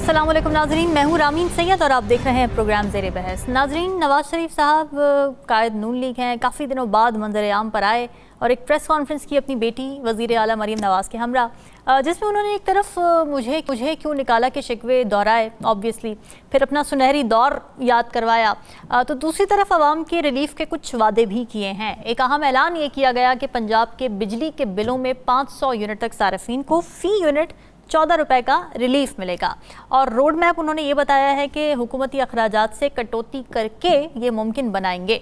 अस्सलाम वालेकुम नाजरीन, मैं हूँ रामीन सैयद और आप देख रहे हैं प्रोग्राम ज़ेरे बहस। नाजरीन, नवाज शरीफ साहब कायद नून लीग हैं, काफ़ी दिनों बाद मंजर आम पर आए और एक प्रेस कॉन्फ्रेंस की अपनी बेटी वज़ीर आला मरीम नवाज़ के हमरा, जिसमें उन्होंने एक तरफ मुझे क्यों निकाला के शिकवे दोहराए ऑब्वियसली, फिर अपना सुनहरी दौर याद करवाया, तो दूसरी तरफ आवाम के रिलीफ के कुछ वादे भी किए हैं। एक अहम ऐलान ये किया गया कि पंजाब के बिजली के बिलों में 500 यूनिट तक सार्फिन को फ़ी यूनिट 14 रुपए का रिलीफ मिलेगा और रोड मैप उन्होंने ये बताया है कि हुकूमती अखराजात से कटौती करके ये मुमकिन बनाएंगे।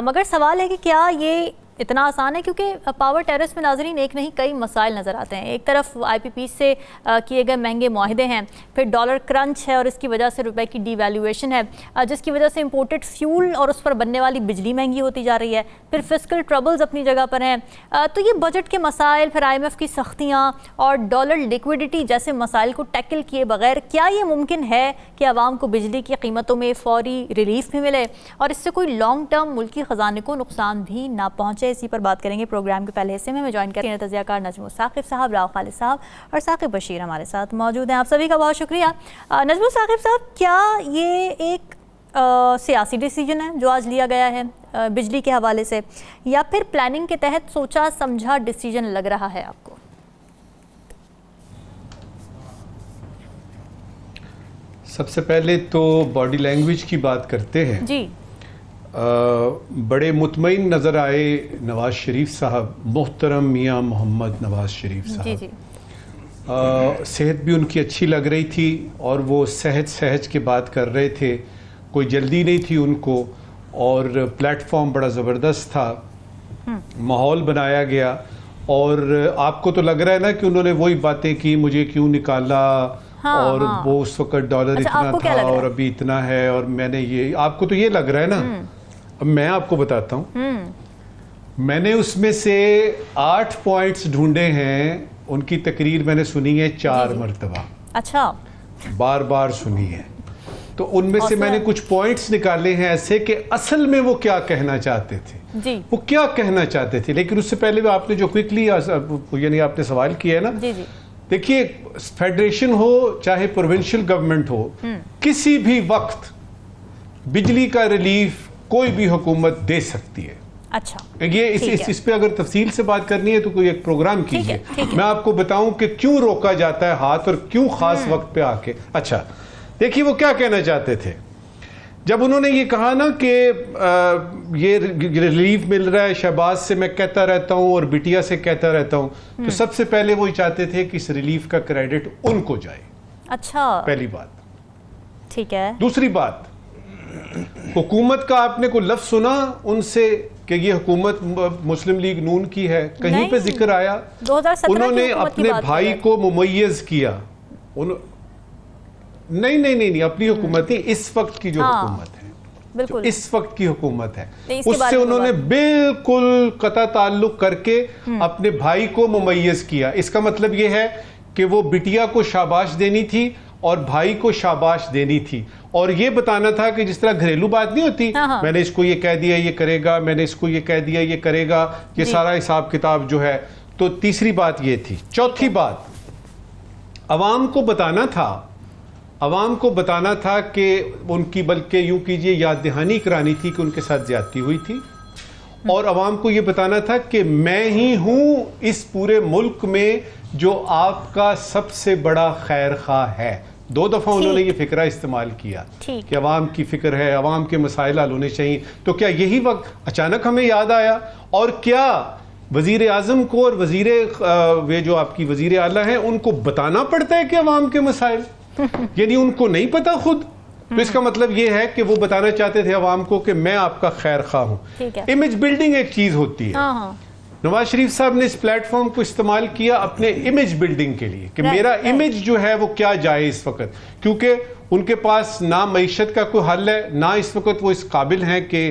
मगर सवाल है कि क्या ये इतना आसान है, क्योंकि पावर टेरिस में नाजरीन एक नहीं कई मसाइल नज़र आते हैं। एक तरफ IPP से किए गए महंगे मुआहदे हैं, फिर डॉलर क्रंच है और इसकी वजह से रुपए की डीवैल्यूएशन है, जिसकी वजह से इंपोर्टेड फ्यूल और उस पर बनने वाली बिजली महंगी होती जा रही है, फिर फिस्कल ट्रबल्स अपनी जगह पर हैं। तो ये बजट के मसाइल, फिर IMF की सख्तियाँ और डॉलर लिक्विडिटी जैसे मसाइल को टैकल किए बगैर क्या ये मुमकिन है कि आवाम को बिजली की कीमतों में फ़ौरी रिलीफ भी मिले और इससे कोई लॉन्ग टर्म मुल्की ख़जाने को नुकसान भी ना पहुँचे? इसी पर बात करेंगे। प्रोग्राम के पहले हिस्से में मैं ज्वाइन करें तजियाकार नजमुल साकिब साहब, राव खालिद साहब और साकिब बशीर हमारे साथ मौजूद हैं। आप सभी का बहुत शुक्रिया। नजमुल साकिब साहब, क्या ये एक सियासी डिसीजन है जो आज लिया गया है बिजली के हवाले से, या फिर प्लानिंग के तहत सोचा समझा डिसीजन लग रहा है आपको? सबसे पहले तो बॉडी लैंग्वेज की बात करते हैं जी। बड़े मुतमईन नज़र आए नवाज शरीफ साहब, मोहतरम मियाँ मोहम्मद नवाज शरीफ साहब। जी जी। सेहत भी उनकी अच्छी लग रही थी और वो सहज के बात कर रहे थे, कोई जल्दी नहीं थी उनको और प्लेटफॉर्म बड़ा ज़बरदस्त था, माहौल बनाया गया। और आपको तो लग रहा है ना कि उन्होंने वही बातें की, मुझे क्यों निकाला, और वो उस वक्त डॉलर इतना था और अभी इतना है, और मैंने ये, आपको तो ये लग रहा है ना। अब मैं आपको बताता हूँ, मैंने उसमें से 8 पॉइंट्स ढूंढे हैं। उनकी तकरीर मैंने सुनी है 4 मरतबा। अच्छा। बार बार सुनी है, तो उनमें से मैंने कुछ पॉइंट्स निकाले हैं ऐसे कि असल में वो क्या कहना चाहते थे जी। वो क्या कहना चाहते थे। लेकिन उससे पहले आपने जो क्विकली यानी आपने सवाल किया है ना, जी जी। देखिए, फेडरेशन हो चाहे प्रोविंशियल गवर्नमेंट हो, किसी भी वक्त बिजली का रिलीफ कोई भी हुकूमत दे सकती है। अच्छा, ये इस पे अगर तफसील से बात करनी है तो कोई एक प्रोग्राम कीजिए, मैं आपको बताऊं कि क्यों रोका जाता है हाथ और क्यों खास वक्त पे आके। अच्छा, देखिए वो क्या कहना चाहते थे जब उन्होंने ये कहा ना कि ये रिलीफ मिल रहा है, शहबाज से मैं कहता रहता हूं और बिटिया से कहता रहता हूं, तो सबसे पहले वो चाहते थे कि इस रिलीफ का क्रेडिट उनको जाए। अच्छा, पहली बात। ठीक है। दूसरी बात, हुकूमत का आपने को लफ्ज सुना उनसे कि ये हुकूमत मुस्लिम लीग नून की है? कहीं पे जिक्र आया? 2017 उन्होंने अपने भाई को मुमय्यज किया। नहीं, अपनी हुकूमत ही इस वक्त की जो हुकूमत है, जो इस वक्त की हुकूमत है, उससे उन्होंने बिल्कुल कता ताल्लुक करके अपने भाई को मुमय्यज किया। इसका मतलब ये है कि वो बिटिया को शाबाश देनी थी और भाई को शाबाश देनी थी, और ये बताना था कि जिस तरह घरेलू बात नहीं होती, मैंने इसको ये कह दिया ये करेगा, मैंने इसको ये कह दिया ये करेगा, ये सारा हिसाब किताब जो है। तो तीसरी बात ये थी। चौथी बात, अवाम को बताना था कि उनकी, बल्कि यूं कीजिए याद दहानी करानी थी कि उनके साथ ज्यादती हुई थी, और अवाम को यह बताना था कि मैं ही हूं इस पूरे मुल्क में जो आपका सबसे बड़ा खैर खा है। 2 दफा उन्होंने ये फिक्रा इस्तेमाल किया कि अवाम की फिक्र है, अवाम के मसाइल हल होने चाहिए। तो क्या यही वक्त अचानक हमें याद आया? और क्या वजीर आजम को और वे जो आपकी वजीर आला हैं उनको बताना पड़ता है कि अवाम के मसाइल, यानी उनको नहीं पता खुद? तो इसका मतलब ये है कि वो बताना चाहते थे अवाम को कि मैं आपका खैर खा हूं। इमेज बिल्डिंग एक चीज होती है। नवाज शरीफ साहब ने इस प्लेटफॉर्म को इस्तेमाल किया अपने इमेज बिल्डिंग के लिए कि मेरा इमेज जो है वो क्या जाए इस वक्त, क्योंकि उनके पास ना मईशत का कोई हल है, ना इस वक्त वो इस काबिल हैं कि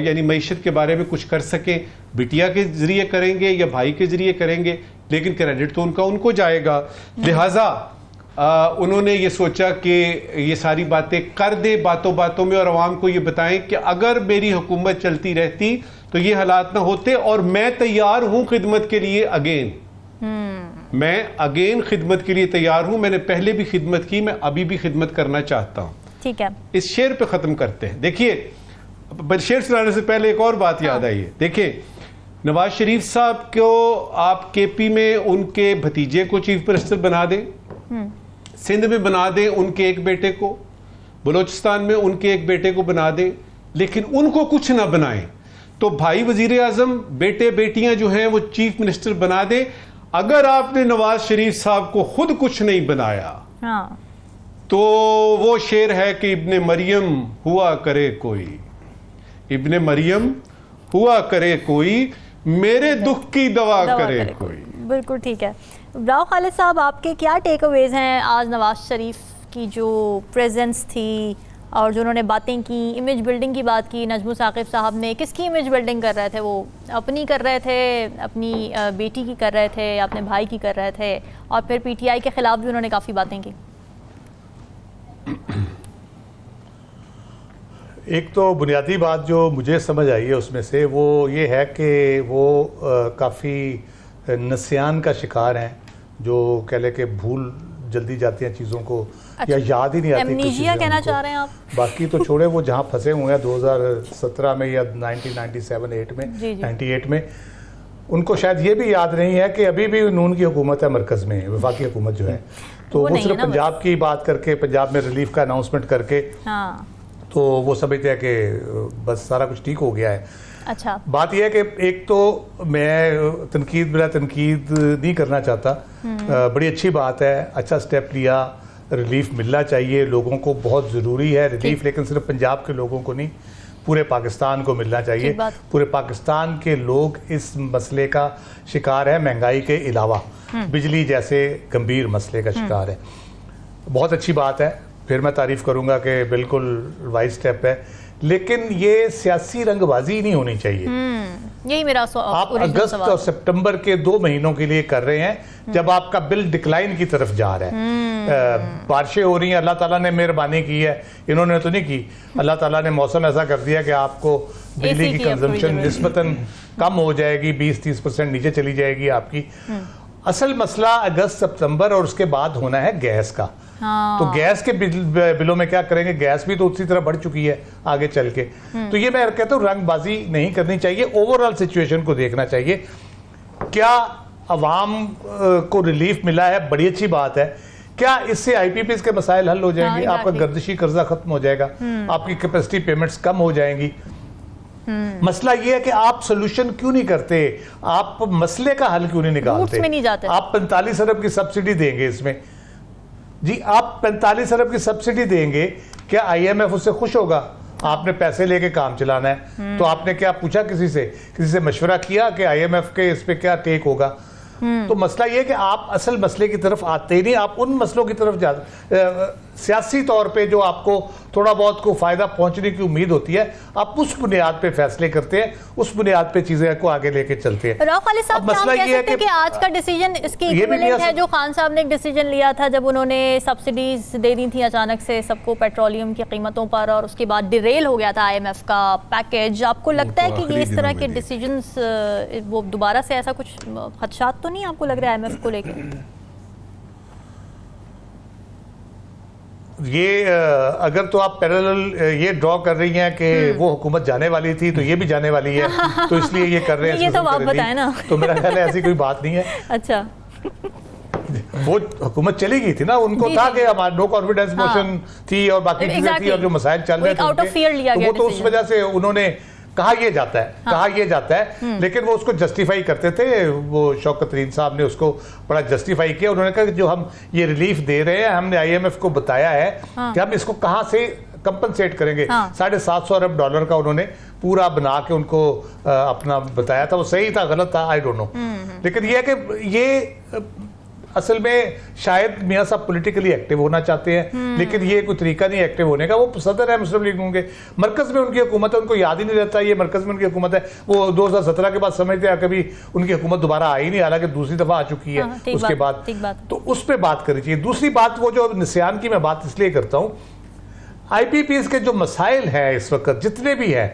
यानी मईशत के बारे में कुछ कर सकें। बिटिया के जरिए करेंगे या भाई के जरिए करेंगे, लेकिन क्रेडिट तो उनको जाएगा। लिहाजा उन्होंने ये सोचा कि ये सारी बातें कर दे बातों बातों में, और अवाम को ये बताएं कि अगर मेरी हुकूमत चलती रहती तो ये हालात ना होते, और मैं तैयार हूं खिदमत के लिए अगेन। मैं अगेन खिदमत के लिए तैयार हूं। मैंने पहले भी खिदमत की, मैं अभी भी खिदमत करना चाहता हूं। ठीक है, इस शेर पे खत्म करते हैं। देखिए, शेर सुनाने से पहले एक और बात याद आई है। देखिए, नवाज शरीफ साहब को आप केपी में उनके भतीजे को चीफ मिनिस्टर बना दें, सिंध में बना दें उनके एक बेटे को, बलोचिस्तान में उनके एक बेटे को बना दें, लेकिन उनको कुछ ना बनाएं, तो भाई वजीर आजम, बेटे बेटियां जो हैं वो चीफ मिनिस्टर बना दें। अगर आपने नवाज शरीफ साहब को खुद कुछ नहीं बनाया, हाँ, तो वो शेर है कि इब्ने मरियम हुआ करे कोई, इब्ने मरियम हुआ करे कोई, मेरे दुख की दवा करे कोई। बिल्कुल ठीक है। राव खालिद साहब, आपके क्या टेक अवेज हैं आज नवाज शरीफ की जो प्रेजेंस थी और जो उन्होंने बातें की, इमेज बिल्डिंग की बात की नजमू साकिब साहब ने, किसकी इमेज बिल्डिंग कर रहे थे वो? अपनी कर रहे थे, अपनी बेटी की कर रहे थे, अपने भाई की कर रहे थे, और फिर पीटीआई के खिलाफ भी उन्होंने काफ़ी बातें की। एक तो बुनियादी बात जो मुझे समझ आई है उसमें से वो ये है कि वो काफ़ी नस्यान का शिकार हैं, जो कह ले कि भूल जल्दी जाती हैं चीज़ों को। अच्छा, या याद ही नहीं आती। एमनीशिया कहना चाह रहे हैं आप? बाकी तो छोड़े, वो जहाँ फंसे हुए हैं 2017 में या 1997-8 में, 98 में, उनको शायद ये भी याद नहीं है कि अभी भी नून की हुकूमत है मरकज़ में, वफाकी हुकूमत जो है। तो वो सिर्फ पंजाब की बात करके, पंजाब में रिलीफ का अनाउंसमेंट करके, हाँ, तो वो समझते हैं कि बस सारा कुछ ठीक हो गया है। अच्छा, बात यह है कि एक तो मैं तनकीद नहीं करना चाहता। बड़ी अच्छी बात है, अच्छा स्टेप लिया, रिलीफ मिलना चाहिए लोगों को, बहुत ज़रूरी है रिलीफ, लेकिन सिर्फ पंजाब के लोगों को नहीं, पूरे पाकिस्तान को मिलना चाहिए। पूरे पाकिस्तान के लोग इस मसले का शिकार है, महंगाई के अलावा बिजली जैसे गंभीर मसले का शिकार है। बहुत अच्छी बात है, फिर मैं तारीफ़ करूंगा कि बिल्कुल वाइज स्टेप है, लेकिन ये सियासी रंगबाजी नहीं होनी चाहिए। यही मेरा आप अगस्त और सितंबर के 2 महीनों के लिए कर रहे हैं, जब आपका बिल डिक्लाइन की तरफ जा रहा है। बारिशें हो रही हैं, अल्लाह ताला ने मेहरबानी की है, इन्होंने तो नहीं की। अल्लाह ताला ने मौसम ऐसा कर दिया कि आपको बिजली की कंजम्पशन निस्बतन कम हो जाएगी, 20-30% नीचे चली जाएगी आपकी। असल मसला अगस्त सितंबर और उसके बाद होना है गैस का। तो गैस के बिलों में क्या करेंगे? गैस भी तो उसी तरह बढ़ चुकी है आगे चल के। तो ये मैं कहता हूँ रंगबाजी नहीं करनी चाहिए, ओवरऑल सिचुएशन को देखना चाहिए। क्या अवाम को रिलीफ मिला है, बड़ी अच्छी बात है। क्या इससे आईपीपीएस के मसाइल हल हो जाएंगे? आपका गर्दिशी कर्जा खत्म हो जाएगा, आपकी कैपेसिटी पेमेंट्स कम हो जाएंगी। मसला ये है कि आप सोल्यूशन क्यों नहीं करते, आप मसले का हल क्यों नहीं निकालते? में नहीं जाते। आप 45 अरब की सब्सिडी देंगे इसमें, जी आप 45 अरब की सब्सिडी देंगे, क्या आईएमएफ उससे खुश होगा? आपने पैसे लेके काम चलाना है, तो आपने क्या पूछा किसी से मशवरा किया कि आईएमएफ के इस पे क्या टेक होगा? तो मसला ये है कि आप असल मसले की तरफ आते ही नहीं, आप उन मसलों की तरफ सियासी तौर पे जो आपको थोड़ा बहुत को फायदा पहुंचने की उम्मीद होती है, आप उस बुनियाद पे फैसले करते हैं, उस बुनियाद पे चीजें को आगे लेके चलते हैं। राव खालिद साहब, मसला ये है कि आज का डिसीजन इसके इक्विवेलेंट है जो खान साहब ने एक डिसीजन लिया था जब उन्होंने सब्सिडीज दे दी थी अचानक से सबको पेट्रोलियम की कीमतों पर, और उसके बाद डिरेल हो गया था आईएमएफ का पैकेज। आपको लगता है कि ये इस तरह के डिसीजंस वो दोबारा से ऐसा कुछ खदशात तो नहीं आपको लग रहा है आईएमएफ को लेकर? ये अगर तो आप पैरेलल ये ड्रॉ कर रही हैं कि वो हुकूमत जाने वाली थी तो ये भी जाने वाली है, तो इसलिए ये कर रहे हैं। ये तो आप बताएं ना। तो मेरा ख्याल है ऐसी कोई बात नहीं है। अच्छा, वो हुकूमत चली गई थी ना, उनको था कि हमारा नो कॉन्फिडेंस मोशन थी और बाकी चीजें थी और जो मसाइल चल रहे थे, वो तो उस वजह से उन्होंने कहा यह जाता है, लेकिन वो उसको जस्टिफाई करते थे। वो शौकत तरीन साहब ने उसको बड़ा जस्टिफाई किया। उन्होंने कहा कि जो हम ये रिलीफ दे रहे हैं, हमने आईएमएफ को बताया है कि हम इसको कहां से कंपनसेट करेंगे। 750 अरब डॉलर का उन्होंने पूरा बना के उनको अपना बताया था। वो सही था गलत था आई डोंट नो, लेकिन ये है कि ये असल में शायद मियां साहब पॉलिटिकली एक्टिव होना चाहते हैं, लेकिन ये कोई तरीका नहीं एक्टिव होने का। वो सदर है मुस्लिम लीग होंगे, मरकज में उनकी हुकूमत है, उनको याद ही नहीं रहता ये मरकज में उनकी हुकूमत है। वो 2017 के बाद समझते हैं कभी उनकी हुकूमत दोबारा आई नहीं, हालांकि दूसरी दफा आ चुकी है उसके बाद। तो उस पर बात करनी चाहिए। दूसरी बात, वो जो निस्यान की मैं बात इसलिए करता हूँ, आईपीपीएस के जो मसाइल हैं इस वक्त जितने भी हैं,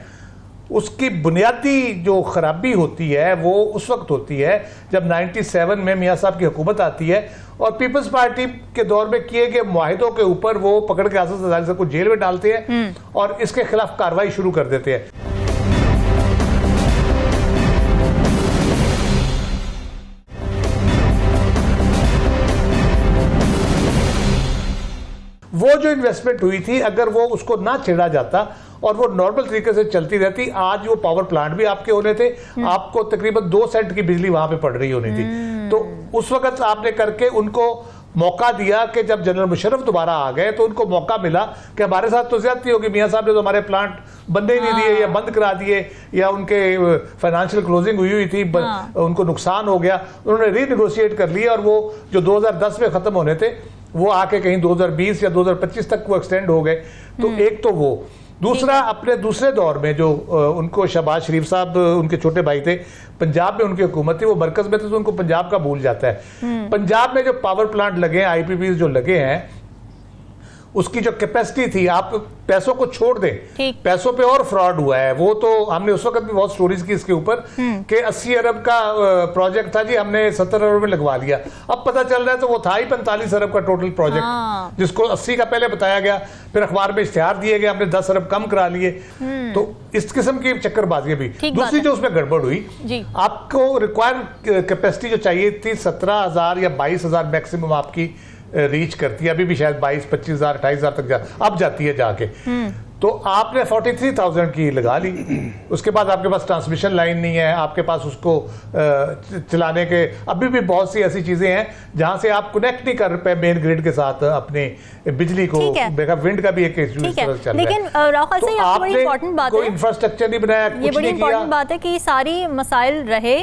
उसकी बुनियादी जो खराबी होती है वो उस वक्त होती है जब 97 में मियां साहब की हुकूमत आती है और पीपल्स पार्टी के दौर में किए गए मुआहिदों के ऊपर वो पकड़ के आसिफ जरदारी साहब को जेल में डालते हैं और इसके खिलाफ कार्रवाई शुरू कर देते हैं। वो जो इन्वेस्टमेंट हुई थी अगर वो उसको ना छेड़ा जाता और वो नॉर्मल तरीके से चलती रहती, आज वो पावर प्लांट भी आपके होने थे, आपको तकरीबन 2 सेंट की बिजली वहां पे पड़ रही होनी थी। तो उस वक्त आपने करके उनको मौका दिया कि जब जनरल मुशर्रफ दोबारा आ गए तो उनको मौका मिला कि हमारे साथ तो ज्यादती होगी, मियां साहब ने तो हमारे प्लांट बनने ही नहीं दिए या बंद करा दिए या उनके फाइनेंशियल क्लोजिंग हुई थी, उनको नुकसान हो गया, उन्होंने रीनेगोशिएट कर लिया और वो जो 2010 में खत्म होने थे वो आके कहीं 2020 या 2025 तक वो एक्सटेंड हो गए। तो एक तो वो, दूसरा अपने दूसरे दौर में जो उनको शहबाज शरीफ साहब उनके छोटे भाई थे, पंजाब में उनकी हुकूमत थी, वो मरकज में थे तो उनको पंजाब का भूल जाता है। पंजाब में जो पावर प्लांट लगे हैं, आईपीपी जो लगे हैं, उसकी जो कैपेसिटी थी, आप पैसों को छोड़ दें, पैसों पे और फ्रॉड हुआ है। वो तो हमने उस वक्त भी बहुत स्टोरीज की इसके ऊपर कि 80 अरब का प्रोजेक्ट था जी, हमने 70 अरब में लगवा लिया। अब पता चल रहा है तो वो था ही 45 अरब का टोटल प्रोजेक्ट, जिसको 80 का पहले बताया गया, फिर अखबार में इश्तिहार दिए गए, हमने 10 अरब कम करा लिए। तो इस किस्म की चक्करबाजी भी। दूसरी जो उसमें गड़बड़ हुई, आपको रिक्वायर्ड कैपेसिटी जो चाहिए थी 17,000 या 22,000 मैक्सिमम आपकी रीच करती है, अभी भी शायद 22, 25,000, 28,000 तक अब जाती है जाके। तो आपने 43,000 की लगा ली, उसके बाद आपके पास ट्रांसमिशन लाइन नहीं है, आपके पास उसको चलाने के अभी भी बहुत सी ऐसी चीजें हैं जहां से आप कनेक्ट नहीं कर पाए मेन ग्रिड के साथ अपने बिजली को। विंड का भी एक इशू चल रहा है। लेकिन राहुल साहब, ये बड़ी इंपॉर्टेंट बात है, कोई इंफ्रास्ट्रक्चर नहीं बनाया, ये बड़ी इंपॉर्टेंट बात है कि सारी मसाइल रहे,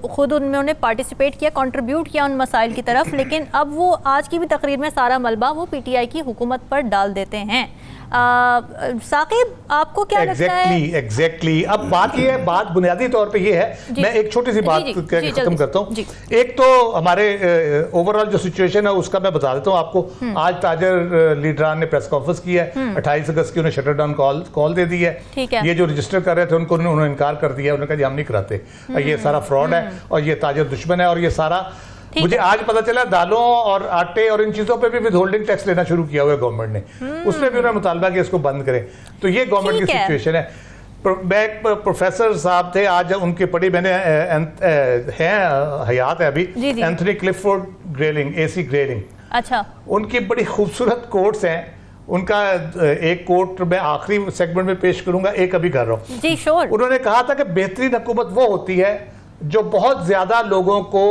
खुद उन्होंने पार्टिसिपेट किया, कंट्रीब्यूट किया उन मसाइल की तरफ, लेकिन अब वो आज की भी तकरीर में सारा मलबा वो पीटीआई की हुकूमत पर डाल देते हैं। साकिब, आपको क्या लगता है? एग्जैक्टली। अब बात ये है, बात बुनियादी तौर पे ये है, मैं एक छोटी सी बात खत्म करता हूँ। एक तो हमारे ओवरऑल जो सिचुएशन है उसका मैं बता देता हूँ आपको। आज ताजर लीडरान ने प्रेस कॉन्फ्रेंस की है, 28 अगस्त की उन्हें शटर डाउन कॉल दे दी है। ये जो रजिस्टर कर रहे थे उनको उन्होंने इनकार कर दिया, उन्होंने कहा हम नहीं कराते, ये सारा फ्रॉड है और ये ताजर दुश्मन है और ये सारा। मुझे आज पता चला दालों और आटे और इन चीजों पे भी विदहोल्डिंग टैक्स लेना शुरू किया हुआ है गवर्नमेंट ने, उसमें भी उन्होंने मुतालबा किया इसको बंद करें। तो ये गवर्नमेंट की सिचुएशन है। मैं प्रोफेसर साहब थे, आज उनकी पढ़ी मैंने हैं, हयात है अभी, Anthony Clifford grayling, AC grayling. अच्छा, उनकी बड़ी खूबसूरत कोट्स हैं। उनका एक कोट मैं आखिरी सेगमेंट में पेश करूंगा, एक अभी कर रहा हूं जी, श्योर। उन्होंने कहा था कि बेहतरीन हुकूमत वो होती है जो बहुत ज्यादा लोगों को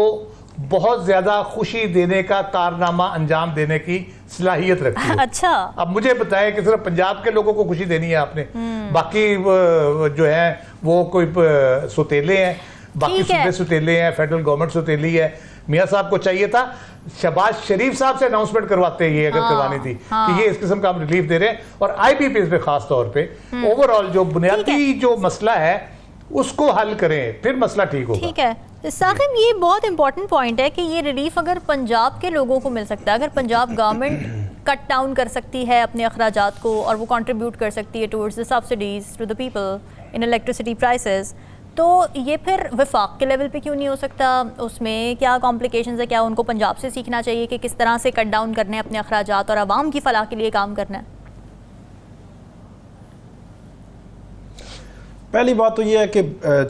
बहुत ज्यादा खुशी देने का कारनामा अंजाम देने की सलाहियत रखती है। अच्छा, अब मुझे बताएं कि सिर्फ पंजाब के लोगों को खुशी देनी है आपने, बाकी जो है वो कोई सुतेले हैं, बाकी सूबे सुतेले हैं, फेडरल गवर्नमेंट सुतेली है। मियां साहब को चाहिए था शहबाज शरीफ साहब से अनाउंसमेंट करवाते, ये अगर करवानी थी कि ये इस किस्म का हम रिलीफ दे रहे हैं, और IPP पे खास तौर पे ओवरऑल जो बुनियादी जो मसला है उसको हल करें, फिर मसला ठीक होगा। ठीक है साकिब, ये बहुत इंपॉर्टेंट पॉइंट है कि ये रिलीफ अगर पंजाब के लोगों को मिल सकता है, अगर पंजाब गवर्नमेंट कट डाउन कर सकती है अपने अखराजात को और वो कंट्रीब्यूट कर सकती है towards the subsidies to the people in electricity prices, तो ये फिर वफाक के लेवल पे क्यों नहीं हो सकता? उसमें क्या कॉम्प्लिकेशंस है? क्या उनको पंजाब से सीखना चाहिए कि किस तरह से कट डाउन करने अपने अखराजात और आवाम की फलाह के लिए काम करना है? पहली बात तो ये है कि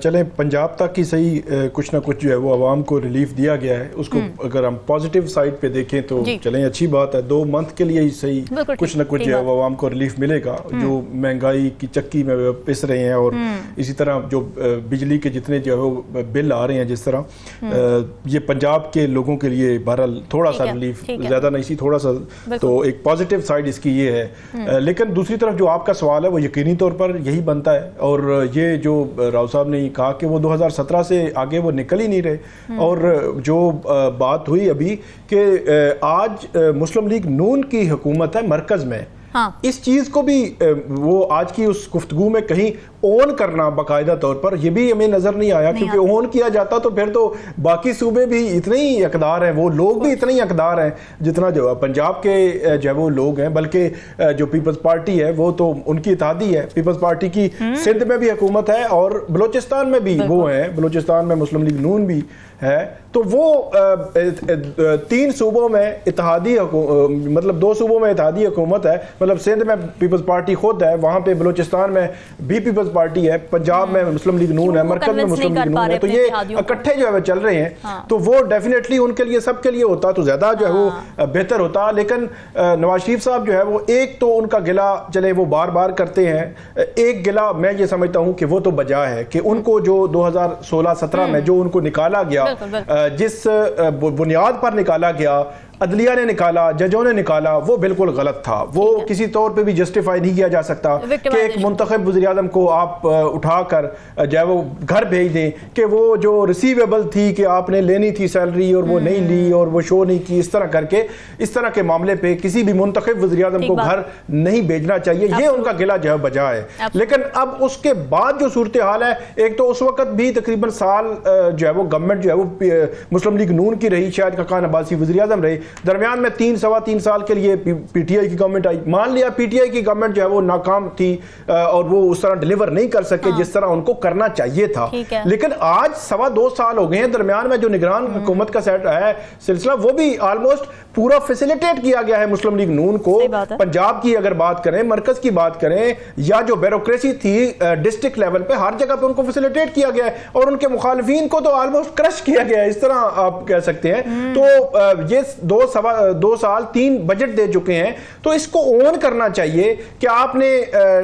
चलें पंजाब तक ही सही, कुछ ना कुछ जो है वो आवाम को रिलीफ दिया गया है, उसको अगर हम पॉजिटिव साइड पे देखें तो चलें अच्छी बात है। 2 मंथ के लिए ही सही कुछ ना कुछ जो है वो आवाम को रिलीफ मिलेगा। जो महंगाई की चक्की में पिस रहे हैं और इसी तरह जो बिजली के जितने जो है वो बिल आ रहे हैं, जिस तरह ये पंजाब के लोगों के लिए बहरहाल थोड़ा सा रिलीफ, ज़्यादा नहीं सी, थोड़ा सा, तो एक पॉजिटिव साइड इसकी ये है। लेकिन दूसरी तरफ जो आपका सवाल है वो यकीनी तौर पर यही बनता है, और ये जो राव साहब ने कहा कि वो 2017 से आगे वो निकल ही नहीं रहे, और जो बात हुई अभी कि आज मुस्लिम लीग नून की हुकूमत है मरकज में, हाँ। इस चीज को भी वो आज की उस गुफ्तगू में कहीं ओन करना बाकायदा तौर पर, ये भी हमें नजर नहीं आया, क्योंकि ओन किया जाता तो फिर तो बाकी सूबे भी इतने ही हकदार हैं, वो लोग भी इतने ही हकदार हैं जितना जो पंजाब के जो है वो लोग हैं। बल्कि जो पीपल्स पार्टी है वो तो उनकी इत्तेहादी है, पीपल्स पार्टी की सिंध में भी हुकूमत है और बलूचिस्तान में भी वो है, बलूचिस्तान में मुस्लिम लीग नून भी है। तो वो 3 सूबों में इत्तेहादी मतलब 2 सूबों में इत्तेहादी हुकूमत है, मतलब सिंध में पीपल्स पार्टी खुद है, वहाँ पे बलूचिस्तान में भी पीपल्स पार्टी है, पंजाब में मुस्लिम लीग नून है, मरकज में मुस्लिम लीग नून है। तो ये इकट्ठे जो है चल रहे हैं। हाँ। तो वो डेफिनेटली उनके लिए, सबके लिए होता तो ज्यादा जो है वो बेहतर होता। लेकिन नवाज शरीफ साहब जो है वो एक तो उनका गिला चले वो बार बार करते हैं, एक गिला मैं ये समझता हूँ कि वो तो बजा है कि उनको जो 2016-17 में जो उनको निकाला गया, जिस बुनियाद पर निकाला गया, अदलिया ने निकाला, जजों ने निकाला, वो बिल्कुल गलत था। वो किसी तौर पे भी जस्टिफाई नहीं किया जा सकता कि एक मुंतखब वज़ीर आज़म को आप उठाकर जो है वो घर भेज दें कि वो जो रिसीवेबल थी कि आपने लेनी थी सैलरी और वो नहीं ली और वो शो नहीं की, इस तरह करके इस तरह के मामले पे किसी भी मुंतखब वज़ीर आज़म को घर नहीं भेजना चाहिए। ये उनका गिला जो है बजा है। लेकिन अब उसके बाद जो सूरत हाल है, एक तो उस वक्त भी तकरीबन साल जो है वो गवर्नमेंट जो है वो मुस्लिम लीग नून की रही, शायद खान अब्बासी वज़ीर आज़म रहे, दरमियान में 3-3.25 साल के लिए पीटीआई की गवर्नमेंट आई। मान लिया पीटीआई की गवर्नमेंट जो है वो नाकाम थी और वो उस तरह डिलीवर नहीं कर सके जिस तरह उनको करना चाहिए था। लेकिन आज 2.25 साल हो गए हैं, दरमियान में जो निगरान हुकूमत का सेट है सिलसिला, वो भी ऑलमोस्ट पूरा फैसिलिटेट किया गया है मुस्लिम लीग नून को। पंजाब की अगर बात करें, मरकज की बात करें, या जो ब्यूरोक्रेसी थी डिस्ट्रिक्ट लेवल पे, हर जगह पे उनको फैसिलिटेट किया गया है और उनके मुखालिफिन को तो ऑलमोस्ट क्रश किया गया है, इस तरह आप कह सकते हैं। तो ये 2 साल 3 बजट दे चुके हैं, तो इसको ओन करना चाहिए कि आपने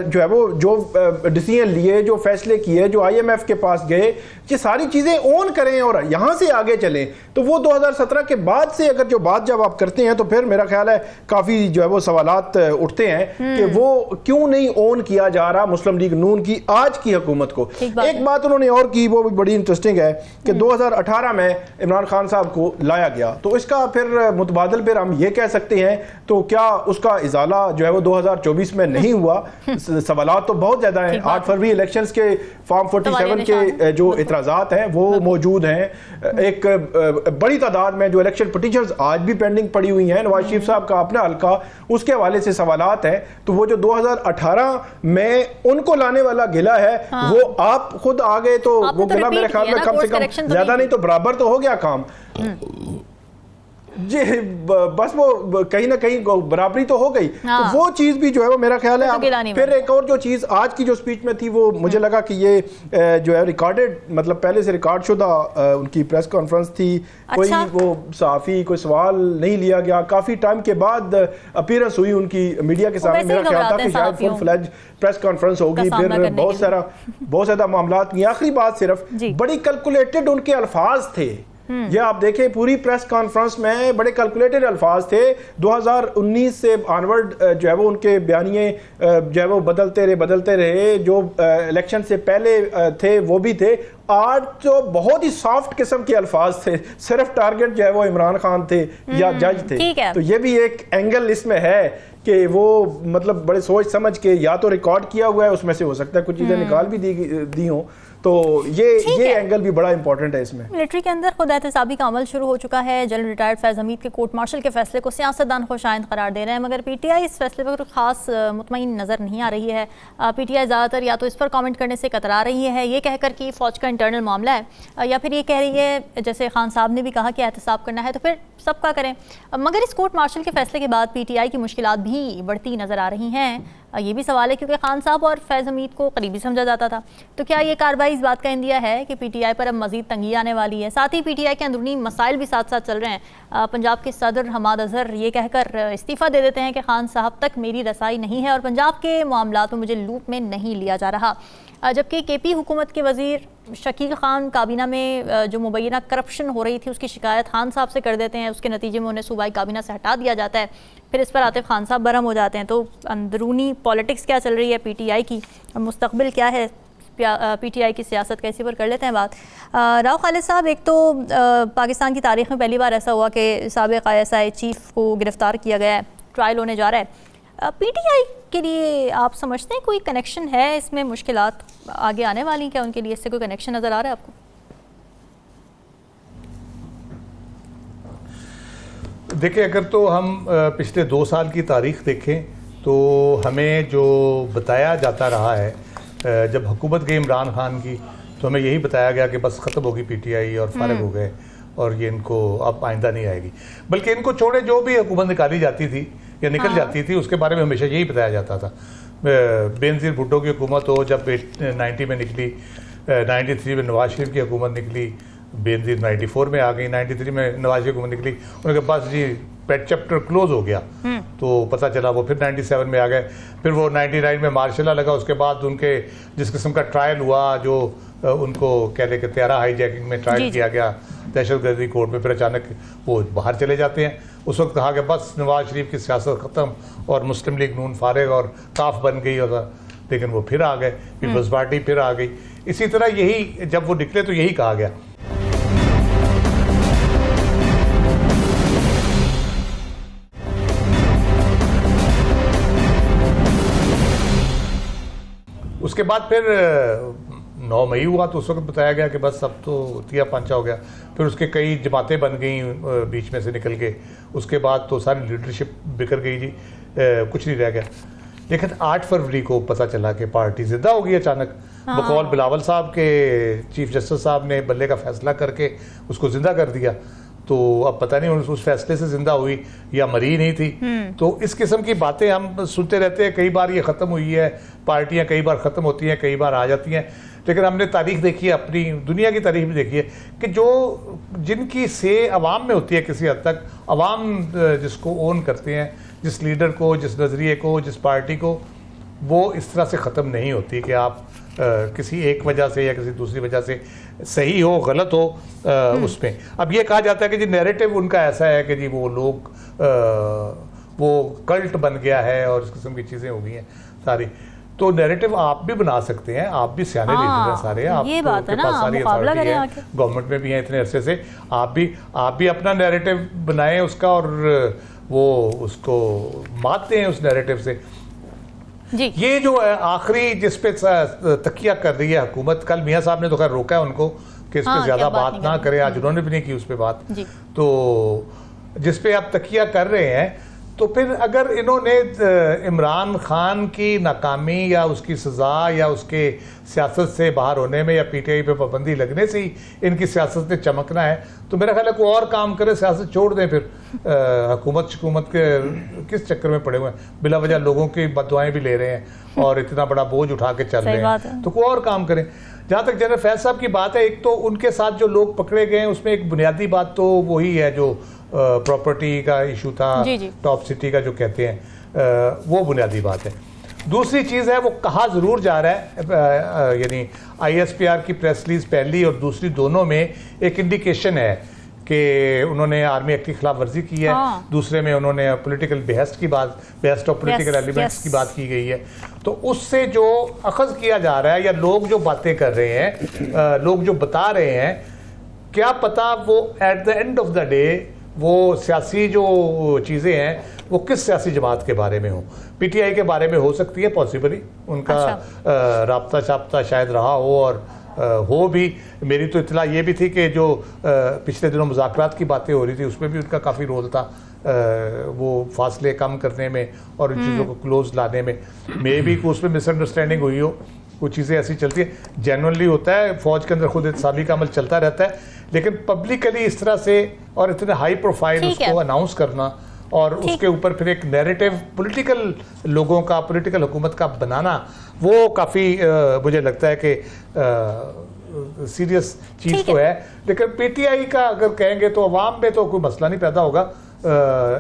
जो है वो जो डिसीजन लिए, जो फैसले किए, जो IMF के पास गए, ये सारी चीजें ओन करें और यहां से आगे चलें। तो वो 2017 के बाद से अगर जो बात जब आप करते हैं तो फिर मेरा ख्याल है काफी जो है वो सवालात उठते हैं कि वो क्यों नहीं ओन किया जा रहा मुस्लिम लीग नून की आज की हुकूमत को। एक बात उन्होंने और की, वो भी बड़ी इंटरेस्टिंग है कि 2018 में इमरान खान साहब को लाया गया, तो इसका फिर मुतबादल फिर हम ये कह सकते हैं तो क्या उसका इजाला जो है वो 2024 में नहीं हुआ? सवालात तो बहुत ज्यादा हैं। 8 फरवरी इलेक्शंस के फॉर्म 47 के जो इतराजात हैं वो मौजूद हैं। एक बड़ी तादाद में जो इलेक्शन पिटीशंस आज भी पेंडिंग पड़ी हुई हैं, नवाज शरीफ साहब का अपना हल्का, उसके हवाले से सवालात हैं। तो वो जो 2018 में उनको लाने वाला गिला है, वो आप खुद आ गए तो वो गिला मेरे ख्याल में कम से कम ज्यादा नहीं तो बराबर तो हो गया काम जी। बस वो कहीं ना कहीं बराबरी तो हो गई। तो वो चीज भी जो है वो मेरा ख्याल है। फिर एक और जो चीज आज की जो स्पीच में थी, वो मुझे लगा कि ये जो है रिकॉर्डेड, मतलब पहले से रिकॉर्ड शुदा उनकी प्रेस कॉन्फ्रेंस थी। कोई वो सहाफी कोई सवाल नहीं लिया गया, काफी टाइम के बाद अपीयरेंस हुई उनकी मीडिया के सामने। मेरा ख्याल था कि शायद फुल फ्लेज प्रेस कॉन्फ्रेंस होगी, फिर बहुत सारा मामला। आखिरी बात सिर्फ बड़ी कैलकुलेटेड उनके अल्फाज थे। ये आप देखें पूरी प्रेस कॉन्फ्रेंस में बड़े कैलकुलेटेड अल्फाज थे। 2019 से ऑनवर्ड जो है वो उनके बयानिए जो है वो बदलते रहे। जो इलेक्शन से पहले थे वो भी थे। आज तो बहुत ही सॉफ्ट किस्म के अल्फाज थे, सिर्फ टारगेट जो है वो इमरान खान थे या जज थे। तो ये भी एक एंगल इसमें है कि वो मतलब बड़े सोच समझ के, या तो रिकॉर्ड किया हुआ है, उसमें से हो सकता है कुछ चीजें निकाल भी दी हों। तो ये एंगल भी बड़ा इंपॉर्टेंट है इसमें। मिलिट्री के अंदर खुद एहतसाबी का अमल शुरू हो चुका है। जनरल रिटायर्ड फैज़ हमीद के कोर्ट मार्शल के फैसले को सियासतदान खुशाइंद करार दे रहे हैं, मगर पीटीआई इस फैसले पर खास मुतमईन नज़र नहीं आ रही है। पीटीआई ज़्यादातर या तो इस पर कमेंट करने से कतरा रही है, ये कहकर कि फ़ौज का इंटरनल मामला है, या फिर ये कह रही है जैसे खान साहब ने भी कहा कि एहतसाब करना है तो फिर सबका करें। मगर इस कोर्ट मार्शल के फैसले के बाद पीटीआई की मुश्किलात भी बढ़ती नज़र आ रही हैं। ये भी सवाल है क्योंकि खान साहब और फैज़ हमीद को करीबी समझा जाता था, तो क्या ये कार्रवाई इस बात का इंदिया है कि पीटीआई पर अब मजीद तंगी आने वाली है? साथ ही पीटीआई के अंदरूनी मसाइल भी साथ साथ चल रहे हैं। पंजाब के सदर हमाद अजहर ये कहकर इस्तीफ़ा दे देते हैं कि खान साहब तक मेरी रसाई नहीं है और पंजाब के मामलात में मुझे लूप में नहीं लिया जा रहा। जबकि केपी हुकूमत के वज़ीर शकील खान काबीना में जो मुबैना करप्शन हो रही थी उसकी शिकायत खान साहब से कर देते हैं, उसके नतीजे में उन्हें सूबाई काबीना से हटा दिया जाता है। फिर इस पर आतिफ खान साहब बरहम हो जाते हैं। तो अंदरूनी पॉलिटिक्स क्या चल रही है पीटीआई की, मुस्तकबिल क्या है पीटीआई की सियासत का, इसी पर कर लेते हैं बात। राव खालिद साहब, एक तो पाकिस्तान की तारीख में पहली बार ऐसा हुआ कि साबिक़ ISI चीफ को गिरफ्तार किया गया है, ट्रायल होने जा रहा है। पीटीआई के लिए आप समझते हैं कोई कनेक्शन है इसमें, मुश्किलात आगे आने वाली, क्या उनके लिए इससे कोई कनेक्शन नज़र आ रहा है आपको? देखिए, अगर तो हम पिछले 2 साल की तारीख देखें तो हमें जो बताया जाता रहा है, जब हुकूमत गई इमरान खान की तो हमें यही बताया गया कि बस ख़त्म होगी पीटीआई और फारिग हो गए और ये इनको अब आइंदा नहीं आएगी। बल्कि इनको छोड़े जो भी हुकूमत निकाली जाती थी या निकल जाती थी उसके बारे में हमेशा यही बताया जाता था। बेनज़ीर भुट्टो की हुकूमत हो, जब 90 में निकली, 93 में नवाज शरीफ की हुकूमत निकली, बेनज़ीर 94 में आ गई, 93 में नवाज शरीफ की हुकूमत निकली, उनके पास जी पेट चैप्टर क्लोज हो गया। तो पता चला वो फिर 97 में आ गए, फिर वो 99 में मार्शल लगा, उसके बाद उनके जिस किस्म का ट्रायल हुआ, जो उनको कह ले कि 13 हाईजैकिंग में ट्रायल किया गया दहशतगर्दी कोर्ट में, फिर अचानक वो बाहर चले जाते हैं। उस वक्त कहा कि बस नवाज शरीफ की सियासत ख़त्म और मुस्लिम लीग नून फारिग और काफ बन गई, और लेकिन वो फिर आ गए, पीपल्स पार्टी फिर आ गई। इसी तरह यही जब वो निकले तो यही कहा गया। उसके बाद फिर 9 मई हुआ तो उस वक्त बताया गया कि बस अब तो तिया पंचा हो गया। फिर उसके कई जमातें बन गई बीच में से निकल के, उसके बाद तो सारी लीडरशिप बिखर गई जी, कुछ नहीं रह गया। लेकिन 8 फरवरी को पता चला कि पार्टी जिंदा हो गई अचानक। बकौल बिलावल साहब के चीफ जस्टिस साहब ने बल्ले का फैसला करके उसको जिंदा कर दिया। तो अब पता नहीं उस फैसले से जिंदा हुई या मरी नहीं थी। तो इस किस्म की बातें हम सुनते रहते हैं। कई बार ये ख़त्म हुई है, पार्टियां कई बार ख़त्म होती हैं, कई बार आ जाती हैं। लेकिन हमने तारीख देखी है, अपनी दुनिया की तारीख भी देखी है कि जो जिनकी से अवाम में होती है, किसी हद तक अवाम जिसको ओन करते हैं, जिस लीडर को, जिस नज़रिए को, जिस पार्टी को, वो इस तरह से ख़त्म नहीं होती कि आप किसी एक वजह से या किसी दूसरी वजह से सही हो गलत हो उसमें। अब ये कहा जाता है कि जी नैरेटिव उनका ऐसा है कि जी वो लोग वो कल्ट बन गया है और इस किस्म की चीज़ें हो गई हैं सारी। तो नैरेटिव आप भी बना सकते हैं, आप भी सियाने लीडर हैं सारे, आप ये बात है ना, सारी अथॉरिटी है, गवर्नमेंट में भी हैं इतने अरसे से, आप भी अपना नैरेटिव बनाएं उसका और वो उसको मात दें उस नैरेटिव से। जी। ये जो आखिरी जिस पे तकिया कर रही है हुकूमत, कल मियाँ साहब ने तो खैर रोका है उनको कि इस पे ज्यादा बात ना करे, आज उन्होंने भी नहीं की उस पे बात। तो जिस पे आप तकिया कर रहे हैं, तो फिर अगर इन्होंने इमरान खान की नाकामी या उसकी सज़ा या उसके सियासत से बाहर होने में या पीटीआई पे पाबंदी लगने से ही इनकी सियासत में चमकना है, तो मेरा ख्याल है कोई और काम करे, सियासत छोड़ दें। फिर हुकूमत के किस चक्कर में पड़े हुए हैं, बिला वजह लोगों की बददुआएं भी ले रहे हैं और इतना बड़ा बोझ उठा के चल रहे हैं, तो कोई और काम करें। जहाँ तक जनरल फैज साहब की बात है, एक तो उनके साथ जो लोग पकड़े गए हैं उसमें एक बुनियादी बात तो वही है जो प्रॉपर्टी का इशू था, टॉप सिटी का जो कहते हैं, वो बुनियादी बात है। दूसरी चीज़ है, वो कहा ज़रूर जा रहा है, यानी ISPR की प्रेस रिलीज पहली और दूसरी दोनों में एक इंडिकेशन है कि उन्होंने आर्मी एक्ट की खिलाफ वर्जी की है। दूसरे में उन्होंने political best of political elements की बात की गई है। तो उससे जो अखज़ किया जा रहा है या लोग जो बातें कर रहे हैं, लोग जो बता रहे हैं, क्या पता वो at the end of the day वो सियासी जो चीज़ें हैं वो किस सियासी जमात के बारे में हो। पीटीआई के बारे में हो सकती है पॉसिबली, उनका राब्ता शाब्ता शायद रहा हो और हो भी। मेरी तो इतला ये भी थी कि जो पिछले दिनों मुज़ाकरात की बातें हो रही थी उसमें भी उनका काफ़ी रोल था, वो फासले कम करने में और इन चीज़ों को क्लोज लाने में। मे भी उसमें मिसअंडरस्टैंडिंग हुई हो, कुछ चीज़ें ऐसी चलती है, जेन्युइनली होता है, फौज के अंदर खुद इत्साबी का अमल चलता रहता है, लेकिन पब्लिकली इस तरह से और इतने हाई प्रोफाइल उसको अनाउंस करना और उसके ऊपर फिर एक नैरेटिव पॉलिटिकल लोगों का, पॉलिटिकल हुकूमत का बनाना, वो काफ़ी मुझे लगता है कि सीरियस चीज़ तो है। लेकिन पीटीआई का अगर कहेंगे तो अवाम में तो कोई मसला नहीं पैदा होगा।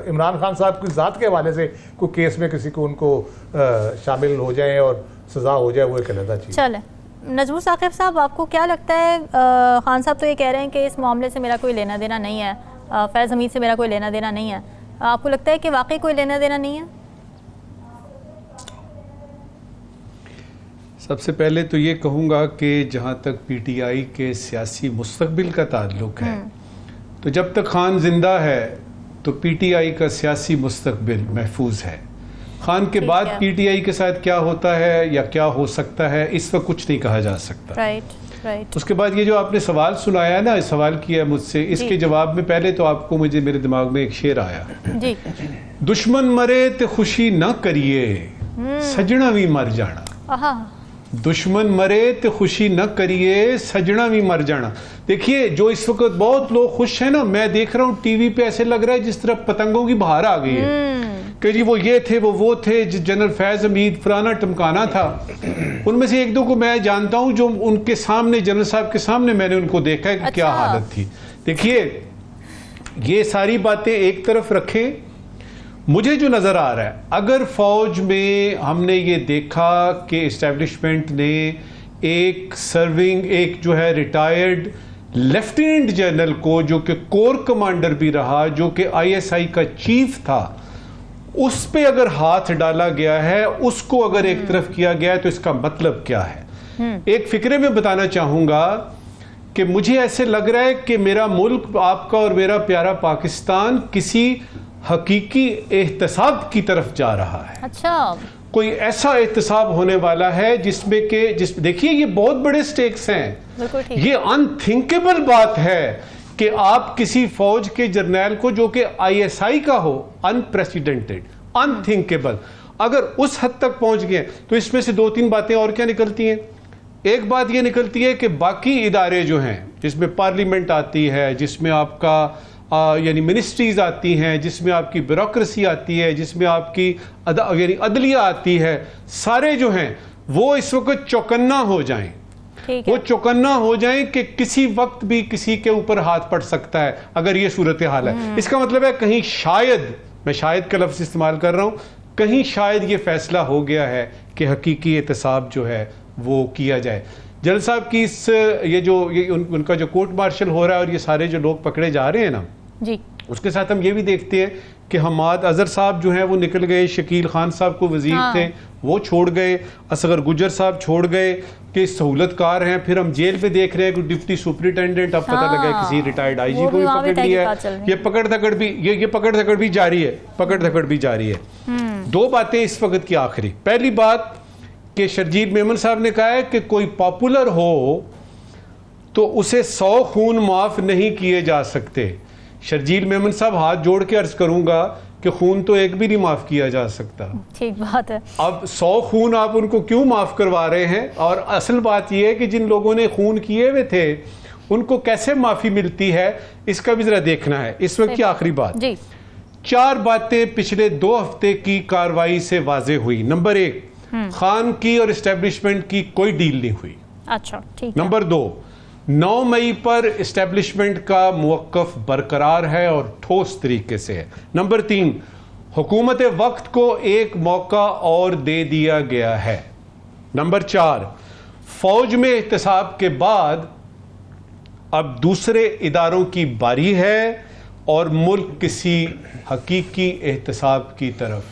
इमरान खान साहब की ज़ात के हवाले से कोई केस में किसी को उनको शामिल हो जाए और सज़ा हो जाए, वो एक अलग चीज़। चले नजमुल साकिब साहब, आपको क्या लगता है, खान साहब तो ये कह रहे हैं कि इस मामले से मेरा कोई लेना देना नहीं है, फैज़ हमीद से मेरा कोई लेना देना नहीं है, आपको लगता है कि वाकई कोई लेना देना नहीं है? सबसे पहले तो ये कहूँगा कि जहाँ तक पीटीआई के सियासी मुस्तकबिल का ताल्लुक है, तो जब तक खान जिंदा है तो पीटीआई का सियासी मुस्तकबिल महफूज है। खान के बाद पीटीआई के साथ क्या होता है या क्या हो सकता है, इस वक्त कुछ नहीं कहा जा सकता। राइट। उसके बाद ये जो आपने सवाल सुनाया ना, सवाल किया मुझसे, इसके जवाब में पहले तो आपको मुझे मेरे दिमाग में एक शेर आया जी। दुश्मन मरे तो खुशी न करिए, सजना भी मर जाना। दुश्मन मरे तो खुशी न करिए, सजना भी मर जाना। देखिए जो इस वक्त बहुत लोग खुश हैं ना, मैं देख रहा हूँ टीवी पे ऐसे लग रहा है जिस तरह पतंगों की बहार आ गई है कि जी वो ये थे वो थे, जनरल फैज हमीद फलाना टमकाना था। उनमें से एक दो को मैं जानता हूँ जो उनके सामने, जनरल साहब के सामने मैंने उनको देखा है कि क्या हालत थी। देखिए ये सारी बातें एक तरफ रखें, मुझे जो नज़र आ रहा है, अगर फौज में हमने ये देखा कि इस्टेब्लिशमेंट ने एक सर्विंग, एक जो है रिटायर्ड लेफ्टिनेंट जनरल को, जो कि कोर कमांडर भी रहा, जो कि आईएसआई का चीफ था, उस पे अगर हाथ डाला गया है, उसको अगर एक तरफ किया गया है, तो इसका मतलब क्या है। एक फिक्रे में बताना चाहूंगा कि मुझे ऐसे लग रहा है कि मेरा मुल्क, आपका और मेरा प्यारा पाकिस्तान, किसी हकीकी एहतसाब की तरफ जा रहा है। अच्छा, कोई ऐसा एहतसाब होने वाला है जिसमें देखिए ये बहुत बड़े स्टेक्स हैं। ये अनथिंकेबल बात है कि आप किसी फौज के जर्नैल को, जो कि आईएसआई का हो, अनप्रेसिडेंटेड, अनथिंकेबल, अगर उस हद तक पहुंच गए, तो इसमें से दो तीन बातें और क्या निकलती हैं। एक बात ये निकलती है कि बाकी इदारे जो हैं, जिसमें पार्लियामेंट आती है, जिसमें आपका यानी मिनिस्ट्रीज आती हैं, जिसमें आपकी ब्यूरोक्रेसी आती है, जिसमें आपकी यानी अदलिया आती है, सारे जो हैं वो इस वक्त चौकन्ना हो जाएं। वो चौकन्ना हो जाएं कि किसी वक्त भी किसी के ऊपर हाथ पड़ सकता है, अगर ये सूरत हाल है। इसका मतलब है कहीं शायद, मैं शायद का लफ्ज़ इस्तेमाल कर रहा हूँ, कहीं शायद ये फैसला हो गया है कि हकीकी एहतसाब जो है वो किया जाए। जनरल साहब की उनका जो कोर्ट मार्शल हो रहा है और ये सारे जो लोग पकड़े जा रहे हैं ना जी, उसके साथ हम ये भी देखते हैं कि हमाद अजहर साहब जो हैं वो निकल गए, शकील खान साहब को वजीर थे वो छोड़ गए, असगर गुजर साहब छोड़ गए कि सहूलतकार हैं। फिर हम जेल पे देख रहे हैं कि डिप्टी सुपरिटेंडेंट, अब पता लगा किसी रिटायर्ड आईजी को भी पकड़ लिया है। ये पकड़ धकड़ भी जारी है। दो बातें इस वक्त की आखिरी। पहली बात कि शर्जील मेमन साहब ने कहा है कि कोई पॉपुलर हो तो उसे 100 खून माफ नहीं किए जा सकते। शर्जील मेमन साहब, हाथ जोड़ के अर्ज करूंगा कि खून तो एक भी नहीं माफ किया जा सकता। ठीक बात है। अब 100 खून आप उनको क्यों माफ करवा रहे हैं? और असल बात यह है कि जिन लोगों ने खून किए हुए थे उनको कैसे माफी मिलती है, इसका भी जरा देखना है। इस वक्त की आखिरी बात जी, 4 बातें पिछले 2 हफ्ते की कार्रवाई से वाजे हुई। नंबर 1, खान की और एस्टेब्लिशमेंट की कोई डील नहीं हुई। अच्छा, ठीक है। नंबर 2, 9 मई पर एस्टेब्लिशमेंट का मुवक्कफ बरकरार है और ठोस तरीके से है। नंबर 3, हुकूमत वक्त को एक मौका और दे दिया गया है। नंबर 4, फौज में एहतसाब के बाद अब दूसरे इदारों की बारी है और मुल्क किसी हकीकी एहतसाब की तरफ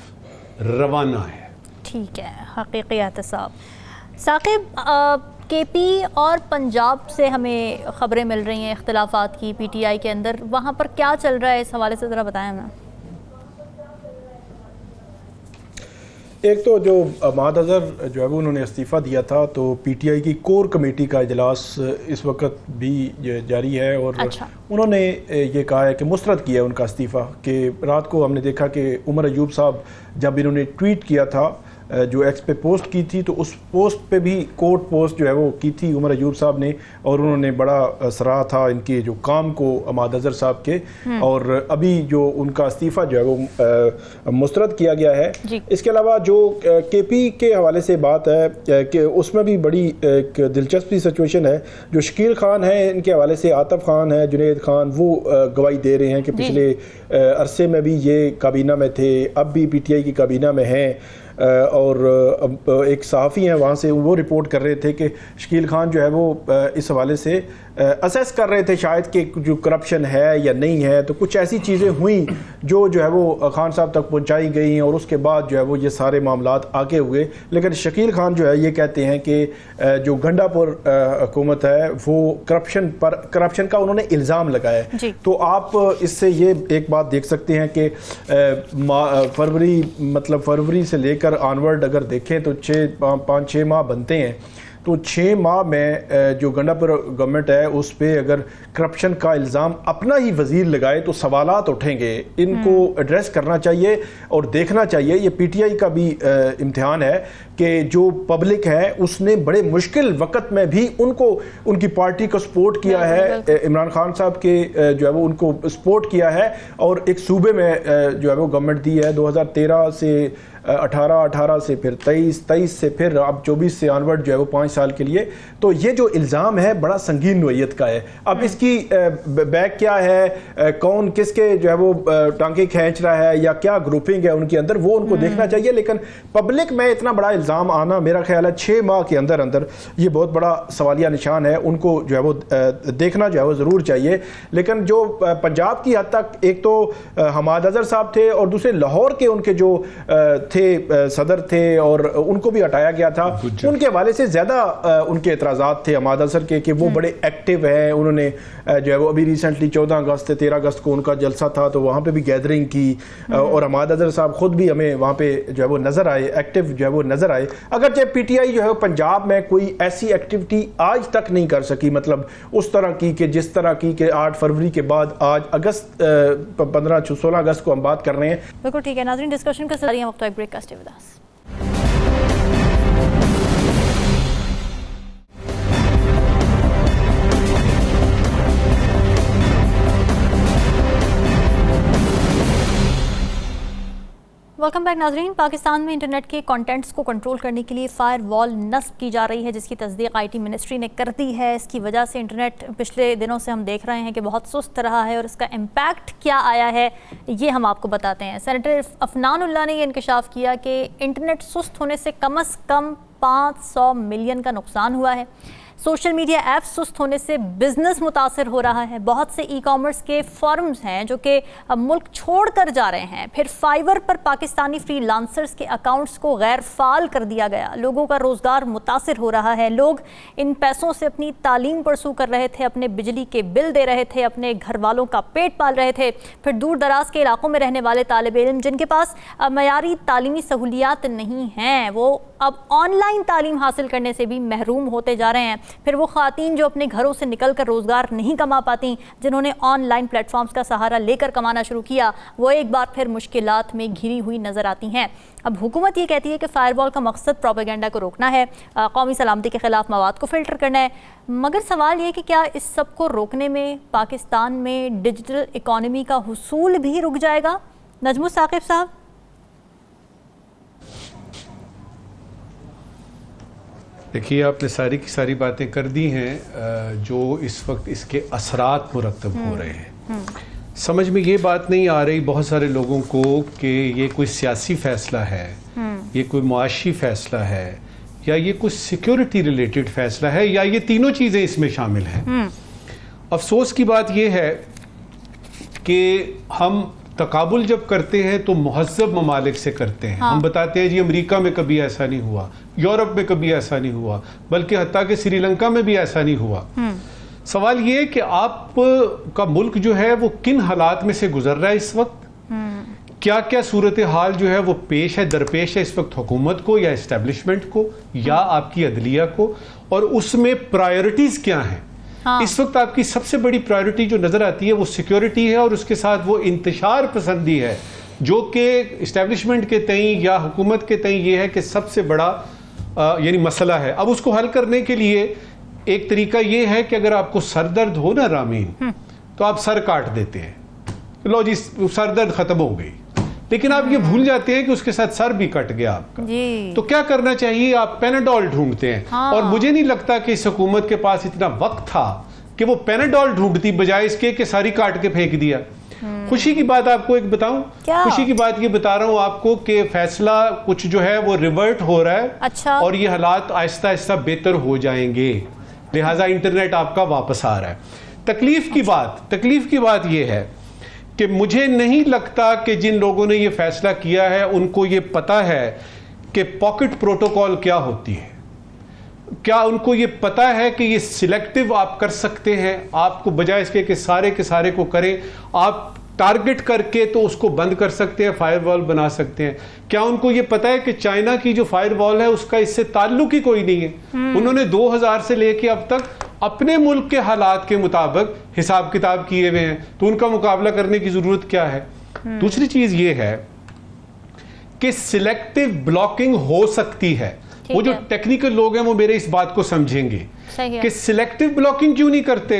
रवाना है। ठीक है, हकीकी एहतसाब। साकिब, केपी और पंजाब से हमें खबरें मिल रही हैं इख्तिलाफात की पीटीआई के अंदर, वहाँ पर क्या चल रहा है इस हवाले से ज़रा बताएं हमें। एक तो जो हमाद अजहर जो है वो उन्होंने इस्तीफ़ा दिया था, तो पीटीआई की कोर कमेटी का इजलास इस वक्त भी जारी है और उन्होंने ये कहा है कि मुस्तरद किया उनका इस्तीफ़ा। कि रात को हमने देखा कि उमर अयूब साहब जब इन्होंने ट्वीट किया था, जो एक्स पे पोस्ट की थी, तो उस पोस्ट पे भी कोर्ट पोस्ट जो है वो की थी उमर अयूब साहब ने, और उन्होंने बड़ा सराहा था इनके जो काम को हमाद अजहर साहब के। और अभी जो उनका इस्तीफ़ा जो है वो मुस्तरद किया गया है। इसके अलावा जो केपी के हवाले से बात है कि उसमें भी बड़ी एक दिलचस्पी सिचुएशन है। जो शकील खान है, इनके हवाले से आतिफ खान है, जुनेद खान, वो गवाही दे रहे हैं कि पिछले अरसे में भी ये काबीना में थे, अब भी पीटीआई की काबीना में हैं। और एक सहाफ़ी हैं वहाँ से, वो रिपोर्ट कर रहे थे कि शकील खान जो है वो इस हवाले से असेस कर रहे थे शायद कि जो करप्शन है या नहीं है, तो कुछ ऐसी चीज़ें हुई जो है वो खान साहब तक पहुंचाई गई और उसके बाद जो है वो ये सारे मामलात आगे हुए। लेकिन शकील खान जो है ये कहते हैं कि जो गंडापुर हुकूमत है वो करप्शन का उन्होंने इल्ज़ाम लगाया है। तो आप इससे ये एक बात देख सकते हैं कि फरवरी से लेकर ऑनवर्ड अगर देखें तो 5-6 माह बनते हैं, तो 6 माह में जो गंडापुर गवर्नमेंट है उस पर अगर करप्शन का इल्ज़ाम अपना ही वज़ीर लगाए तो सवालात उठेंगे। इनको एड्रेस करना चाहिए और देखना चाहिए। ये पीटीआई का भी इम्तिहान है कि जो पब्लिक है उसने बड़े मुश्किल वक्त में भी उनकी पार्टी को सपोर्ट किया है, इमरान खान साहब के जो है वो उनको सपोर्ट किया है और एक सूबे में जो है वो गवर्नमेंट दी है 2013 से 18 से फिर 23 से फिर अब 24 से ऑनवर्ड जो है वो 5 साल के लिए। तो ये जो इल्ज़ाम है बड़ा संगीन नोयत का है। अब इसकी बैक क्या है, कौन किसके जो है वो टांके खींच रहा है या क्या ग्रुपिंग है उनके अंदर, वो उनको देखना चाहिए। लेकिन पब्लिक में इतना बड़ा इल्ज़ाम आना मेरा ख्याल है 6 माह के अंदर अंदर ये बहुत बड़ा सवालिया निशान है। उनको जो है वो देखना जो है वो ज़रूर चाहिए। लेकिन जो पंजाब की हद तक एक तो हमाद अजहर साहब थे और दूसरे लाहौर के उनके जो सदर थे और उनको भी हटाया गया था, उनके हवाले से ज्यादा उनके एतराज़ात थे हमाद अजहर के कि वो बड़े एक्टिव हैं। उन्होंने जो है वो अभी रिसेंटली 14 अगस्त से 13 अगस्त को उनका जलसा था तो वहाँ पे भी गैदरिंग की और हमाद अजहर साहब खुद भी हमें वहाँ पे जो है वो नजर आए, एक्टिव जो है वो नजर आए। अगर चाहे पीटीआई जो है पंजाब में कोई ऐसी एक्टिविटी आज तक नहीं कर सकी, मतलब उस तरह की कि जिस तरह की कि 8 फरवरी के बाद आज अगस्त 15-16 अगस्त को हम बात कर रहे हैं। बिल्कुल ठीक है नाज़रीन, डिस्कशन का सिलसिला वक्त एक ब्रेक का। Stay with us. Welcome back नाजरीन। पाकिस्तान में इंटरनेट के कंटेंट्स को कंट्रोल करने के लिए फायर वॉल नस्ब की जा रही है जिसकी तस्दीक आईटी मिनिस्ट्री ने कर दी है। इसकी वजह से इंटरनेट पिछले दिनों से हम देख रहे हैं कि बहुत सुस्त रहा है और इसका इम्पैक्ट क्या आया है ये हम आपको बताते हैं। सेनेटर अफनानुल्लाह ने यह इंकशाफ किया कि इंटरनेट सुस्त होने से कम 500 मिलियन का नुकसान हुआ है। सोशल मीडिया ऐप्स सुस्त होने से बिजनेस मुतासर हो रहा है। बहुत से ई कॉमर्स के फर्म्स हैं जो कि मुल्क छोड़ कर जा रहे हैं। फिर फाइवर पर पाकिस्तानी फ्रीलांसर्स के अकाउंट्स को गैर फाल कर दिया गया। लोगों का रोज़गार मुतासर हो रहा है। लोग इन पैसों से अपनी तालीम परसू कर रहे थे, अपने बिजली के बिल दे रहे थे, अपने घर वालों का पेट पाल रहे थे। फिर दूर दराज के इलाकों में रहने वाले तालिब इल्म जिनके पास मयारी तालीमी सहूलियात नहीं हैं वो अब ऑनलाइन तालीम हासिल करने से भी महरूम होते जा रहे हैं। फिर वो ख़वातीन जो अपने घरों से निकल कर रोज़गार नहीं कमा पाती, जिन्होंने ऑनलाइन प्लेटफॉर्म्स का सहारा लेकर कमाना शुरू किया, वो एक बार फिर मुश्किलात में घिरी हुई नज़र आती हैं। अब हुकूमत ये कहती है कि फायरवॉल का मकसद प्रोपेगेंडा को रोकना है, कौमी सलामती के ख़िलाफ़ मवाद को फ़िल्टर करना है। मगर सवाल ये कि क्या इस सब को रोकने में पाकिस्तान में डिजिटल इकॉनमी का हुसूल भी रुक जाएगा? नजमुस साकिब साहब। देखिए, आपने सारी की सारी बातें कर दी हैं जो इस वक्त इसके असरात मुरतब हो रहे हैं। समझ में ये बात नहीं आ रही बहुत सारे लोगों को कि ये कोई सियासी फैसला है, ये कोई मुआशी फैसला है या ये कुछ सिक्योरिटी रिलेटेड फैसला है या ये तीनों चीज़ें इसमें शामिल हैं। अफसोस की बात ये है कि हम तकाबुल जब करते हैं तो महज़्ज़ब ममालिक से करते हैं। हम बताते हैं जी अमेरिका में कभी ऐसा नहीं हुआ, यूरोप में कभी ऐसा नहीं हुआ, बल्कि हत्ता कि श्रीलंका में भी ऐसा नहीं हुआ। सवाल ये है कि आपका मुल्क जो है वो किन हालात में से गुजर रहा है इस वक्त, क्या क्या सूरत हाल जो है वो पेश है, दरपेश है इस वक्त हुकूमत को या इस्टेब्लिशमेंट को या आपकी अदलिया को, और उसमें प्रायोरिटीज़ क्या हैं। इस वक्त आपकी सबसे बड़ी प्रायोरिटी जो नज़र आती है वो सिक्योरिटी है और उसके साथ वो इंतशार पसंदी है जो कि इस्टेब्लिशमेंट के तई या हुकूमत के तई ये है कि सबसे बड़ा यानी मसला है। अब उसको हल करने के लिए एक तरीका ये है कि अगर आपको सर दर्द हो ना रामीन, तो आप सर काट देते हैं, लो जी सर दर्द खत्म हो गई। लेकिन आप ये भूल जाते हैं कि उसके साथ सर भी कट गया आपका। तो क्या करना चाहिए, आप पेनाडोल ढूंढते हैं। और मुझे नहीं लगता कि इस हुकूमत के पास इतना वक्त था कि वो पेनाडोल ढूंढती बजाय इसके कि सारी काट के फेंक दिया। खुशी की बात आपको एक बताऊं, खुशी की बात ये बता रहा हूं आपको कि फैसला कुछ जो है वो रिवर्ट हो रहा है। अच्छा। और ये हालात आहिस्ता आहिस्ता बेहतर हो जाएंगे। लिहाजा इंटरनेट आपका वापस आ रहा है। तकलीफ की बात यह है कि मुझे नहीं लगता कि जिन लोगों ने यह फैसला किया है उनको ये पता है कि पॉकेट प्रोटोकॉल क्या होती है। क्या उनको ये पता है कि ये सिलेक्टिव आप कर सकते हैं, आपको बजाय इसके कि सारे के सारे को करें, आप टारगेट करके तो उसको बंद कर सकते हैं, फायरवॉल बना सकते हैं। क्या उनको ये पता है कि चाइना की जो फायरवॉल है उसका इससे ताल्लुक ही कोई नहीं है। उन्होंने 2000 से लेके अब तक अपने मुल्क के हालात के मुताबिक हिसाब किताब किए हुए हैं, तो उनका मुकाबला करने की जरूरत क्या है। दूसरी चीज ये है कि सिलेक्टिव ब्लॉकिंग हो सकती है। वो जो टेक्निकल लोग हैं वो मेरे इस बात को समझेंगे कि सिलेक्टिव ब्लॉकिंग क्यों नहीं करते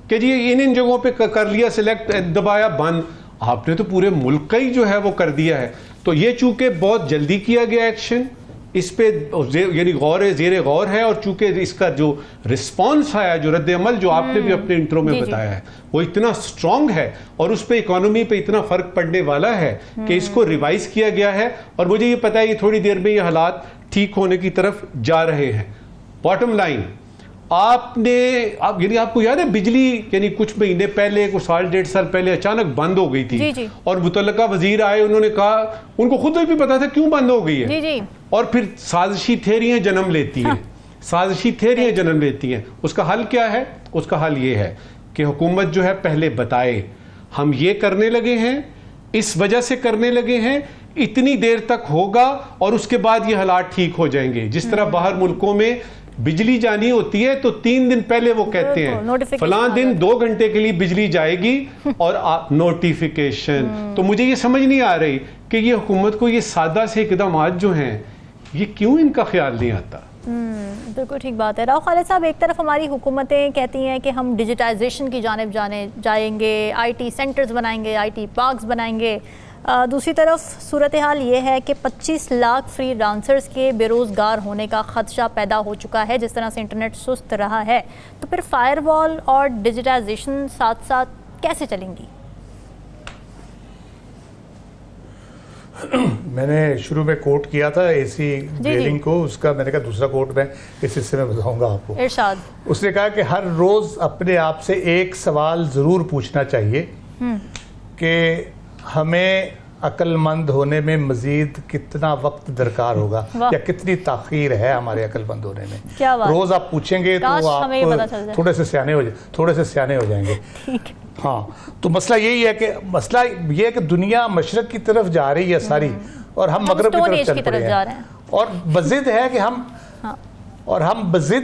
कि जी इन जगहों पे कर लिया सिलेक्ट, दबाया बंद। आपने तो पूरे मुल्क का ही जो है वो कर दिया है। तो ये चूंकि बहुत जल्दी किया गया एक्शन, इस पे यानी ज़ेरे गौर है, और चूंकि इसका जो रिस्पॉन्स आया, जो रद्द अमल जो आपने भी अपने इंट्रो में बताया है, वो इतना स्ट्रांग है और उस पर इकोनॉमी पे इतना फर्क पड़ने वाला है कि इसको रिवाइज किया गया है। और मुझे ये पता है कि थोड़ी देर में ये हालात ठीक होने की तरफ जा रहे हैं। बॉटम लाइन, यानी आपको याद है बिजली यानी कुछ महीने पहले, कुछ साल 1.5 साल पहले अचानक बंद हो गई थी। जी। और मुतल्लिका वजीर आए, उन्होंने कहा, उनको खुद भी पता था क्यों बंद हो गई है। जी। और फिर साजिशी थेरियां जन्म लेती हैं। साजिशी थेरियां जन्म लेती हैं। उसका हल क्या है? उसका हल ये है कि हुकूमत जो है पहले बताए हम ये करने लगे हैं, इस वजह से करने लगे हैं, इतनी देर तक होगा और उसके बाद ये हालात ठीक हो जाएंगे। जिस तरह बाहर मुल्कों में बिजली जानी होती है तो 3 दिन पहले वो कहते हैं फलां दिन 2 घंटे के लिए बिजली जाएगी और नोटिफिकेशन। तो मुझे ये समझ नहीं आ रही कि ये हुकूमत को ये सादा से इकदाम जो हैं ये क्यों इनका ख्याल नहीं आता। बिल्कुल ठीक बात है। राव खालिद साहब, एक तरफ हमारी हुकूमतें कहती हैं कि हम डिजिटाइजेशन की जानिब जाएंगे, IT सेंटर्स बनाएंगे, IT पार्क्स बनाएंगे। दूसरी तरफ सूरत हाल ये है कि 25 लाख फ्री डांसर्स के बेरोज़गार होने का ख़दशा पैदा हो चुका है जिस तरह से इंटरनेट सुस्त रहा है। तो फिर फायरवॉल और डिजिटाइजेशन साथ साथ कैसे चलेंगी? मैंने शुरू में कोट किया था AC ग्रेडिंग को, उसका मैंने कहा दूसरा कोट मैं इस हिस्से में बताऊंगा आपको। इरशाद। उसने कहा कि हर रोज़ अपने आप से एक सवाल ज़रूर पूछना चाहिए कि हमें अक्लमंद होने में मजीद कितना वक्त दरकार होगा या कितनी ताखीर है हमारे अक्लमंद होने में। रोज आप पूछेंगे तो आप थोड़े से सियाने हो जाएंगे। हाँ, तो मसला यही है कि दुनिया मशरक की तरफ जा रही है सारी और हम मगरब की तरफ चल पड़े हैं और बज़िद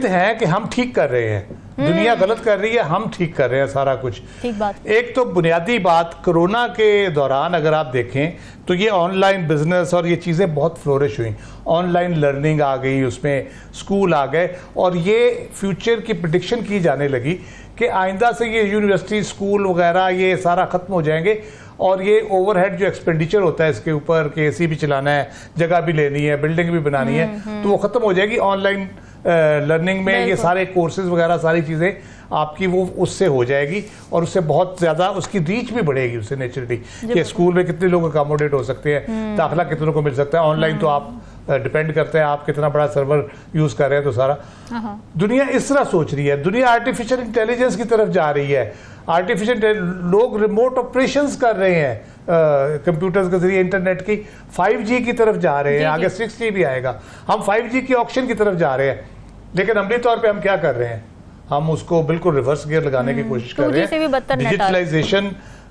है कि हम ठीक कर रहे हैं। दुनिया गलत कर रही है, हम ठीक कर रहे हैं सारा कुछ। ठीक बात। एक तो बुनियादी बात, कोरोना के दौरान अगर आप देखें तो ये ऑनलाइन बिजनेस और ये चीज़ें बहुत फ्लोरिश हुई। ऑनलाइन लर्निंग आ गई, उसमें स्कूल आ गए और ये फ्यूचर की प्रेडिक्शन की जाने लगी कि आइंदा से ये यूनिवर्सिटी, स्कूल वगैरह ये सारा ख़त्म हो जाएंगे और ये ओवरहेड जो एक्सपेंडिचर होता है इसके ऊपर कि AC भी चलाना है, जगह भी लेनी है, बिल्डिंग भी बनानी है, तो वो ख़त्म हो जाएगी। ऑनलाइन लर्निंग में ये सारे कोर्सेज वगैरह सारी चीज़ें आपकी वो उससे हो जाएगी और उससे बहुत ज़्यादा उसकी रीच भी बढ़ेगी उससे नेचुरली कि स्कूल में कितने लोग अकोमोडेट हो सकते हैं, दाखिला कितनों को मिल सकता है। ऑनलाइन तो आप डिपेंड करते हैं आप कितना बड़ा सर्वर यूज़ कर रहे हैं। तो सारा दुनिया इस तरह सोच रही है। दुनिया आर्टिफिशियल इंटेलिजेंस की तरफ जा रही है। लोग रिमोट ऑपरेशंस कर रहे हैं कंप्यूटर्स के जरिए, इंटरनेट की 5G की तरफ जा रहे हैं। आगे 6G भी आएगा। हम 5G की ऑप्शन की तरफ जा रहे हैं, लेकिन अमली तौर पे हम क्या कर रहे हैं? हम उसको बिल्कुल रिवर्स गियर लगाने की कोशिश कर रहे हैं। डिजिटलाइजेशन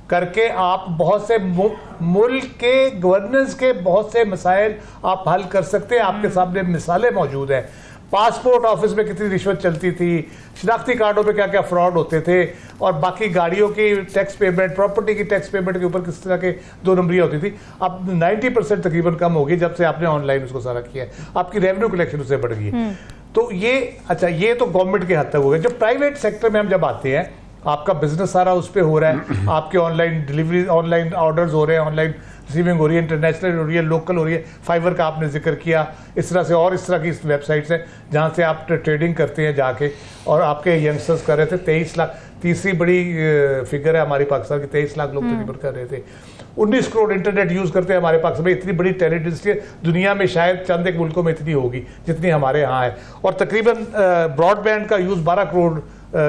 करके आप बहुत से मुल्क के गवर्नेंस के बहुत से मसाइल आप हल कर सकते हैं। आपके सामने मिसालें मौजूद हैं। पासपोर्ट ऑफिस में कितनी रिश्वत चलती थी, शनाख्ती कार्डों पे क्या क्या फ्रॉड होते थे और बाकी गाड़ियों की टैक्स पेमेंट, प्रॉपर्टी की टैक्स पेमेंट के ऊपर किस तरह के 2 नंबरियाँ होती थी। अब 90% तकरीबन कम होगी जब से आपने ऑनलाइन उसको सारा किया है। आपकी रेवेन्यू कलेक्शन उससे बढ़ गई है। तो ये ये तो गवर्नमेंट के हद तक हो गया। जब प्राइवेट सेक्टर में हम जब आते हैं, आपका बिजनेस सारा उस पर हो रहा है, आपके ऑनलाइन डिलीवरी, ऑनलाइन ऑर्डर्स हो रहे हैं, ऑनलाइन रिसीविंग हो रही है, इंटरनेशनल हो रही है, लोकल हो रही है। फाइवर का आपने जिक्र किया, इस तरह से और इस तरह की वेबसाइट्स हैं जहाँ से आप ट्रेडिंग करते हैं जाके। और आपके यंगस्टर्स कर रहे थे 23 लाख, तीसरी बड़ी फिगर है हमारी पाकिस्तान की, 23 लाख लोग तकरीबन कर रहे थे। 19 करोड़ इंटरनेट यूज करते हैं हमारे पास में। इतनी बड़ी टेलीविजन है दुनिया में शायद चंद एक मुल्कों में इतनी होगी जितनी हमारे यहाँ है, और तकरीबन ब्रॉडबैंड का यूज 12 करोड़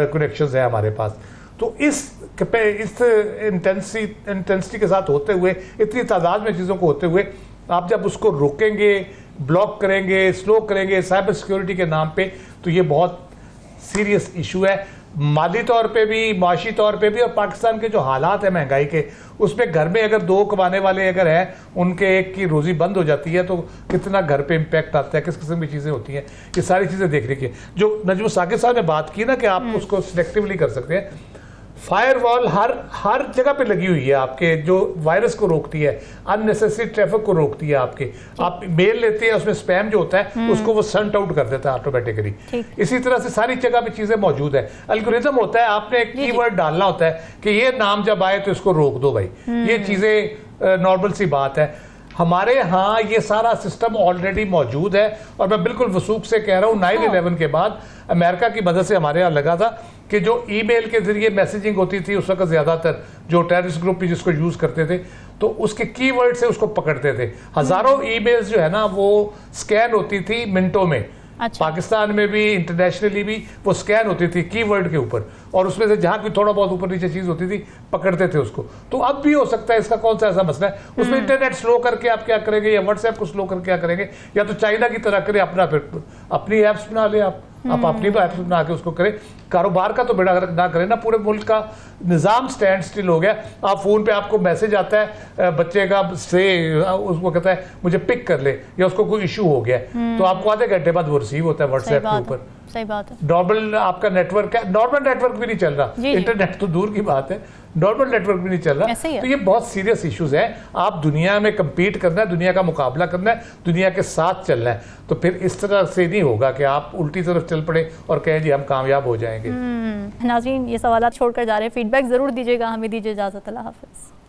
कनेक्शंस है हमारे पास। तो इस इंटेंसिटी के साथ होते हुए, इतनी तादाद में चीज़ों को होते हुए, आप जब उसको रोकेंगे, ब्लॉक करेंगे, स्लो करेंगे साइबर सिक्योरिटी के नाम पे, तो ये बहुत सीरियस इशू है, माली तौर पे भी, माशी तौर पे भी। और पाकिस्तान के जो हालात है महंगाई के, उसमें घर में अगर 2 कमाने वाले अगर हैं, उनके एक की रोजी बंद हो जाती है तो कितना घर पे इम्पैक्ट आता है, किस किस्म की चीज़ें होती हैं, ये सारी चीज़ें देखने की। जो नजम साकिब साहब ने बात की ना कि आप उसको सिलेक्टिवली कर सकते हैं, फायरवॉल हर जगह पे लगी हुई है आपके, जो वायरस को रोकती है, अननेसेसरी ट्रैफिक को रोकती है आपके। आप मेल लेते हैं, उसमें स्पैम जो होता है उसको वो सन्ट आउट कर देता है ऑटोमेटिकली। इसी तरह से सारी जगह पे चीजें मौजूद है। एल्गोरिथम होता है, आपने एक कीवर्ड डालना होता है कि ये नाम जब आए तो इसको रोक दो भाई। ये चीजें नॉर्मल सी बात है। हमारे यहाँ ये सारा सिस्टम ऑलरेडी मौजूद है, और मैं बिल्कुल वसूख से कह रहा हूँ 9/11 के बाद अमेरिका की मदद से हमारे यहाँ लगा था कि जो ईमेल के जरिए मैसेजिंग होती थी उस वक्त ज़्यादातर जो टेररिस्ट ग्रुप भी जिसको यूज़ करते थे, तो उसके कीवर्ड से उसको पकड़ते थे। हज़ारों ईमेल्स जो है ना वो स्कैन होती थी मिनटों में। अच्छा। पाकिस्तान में भी, इंटरनेशनली भी वो स्कैन होती थी कीवर्ड के ऊपर, और उसमें से जहां कोई थोड़ा बहुत ऊपर नीचे चीज होती थी पकड़ते थे उसको। तो अब भी हो सकता है, इसका कौन सा ऐसा मसला है? उसमें इंटरनेट स्लो करके आप क्या करेंगे, या व्हाट्सएप को स्लो करके क्या करेंगे, या तो चाइना की तरह करें, अपना फिर अपनी ऐप्स बना ले आप अपनी ऐप्स बना के उसको करें। कारोबार का तो बेड़ा गर्क ना करें ना, पूरे मुल्क का निज़ाम स्टैंड स्टिल हो गया। आप फोन पे आपको मैसेज आता है बच्चे का से, उसको कहता है मुझे पिक कर ले, या उसको कोई इशू हो गया तो आपको आधे घंटे बाद वो रिसीव होता है व्हाट्सएप के ऊपर। सही बात है। नॉर्मल आपका नेटवर्क है, नॉर्मल नेटवर्क भी नहीं चल रहा, इंटरनेट तो दूर की बात है, नॉर्मल नेटवर्क भी नहीं चल रहा। तो ये बहुत सीरियस इश्यूज हैं। आप दुनिया में compete करना है, दुनिया का मुकाबला करना है, दुनिया के साथ चलना है, तो फिर इस तरह से नहीं होगा कि आप उल्टी तरफ चल पड़े और कहें जी हम कामयाब हो जाएंगे। नाज़रीन, ये सवाल छोड़कर जा रहे हैं, फीडबैक जरूर दीजिएगा। हमें दीजिए इजाजत, अल्लाह हाफिज़।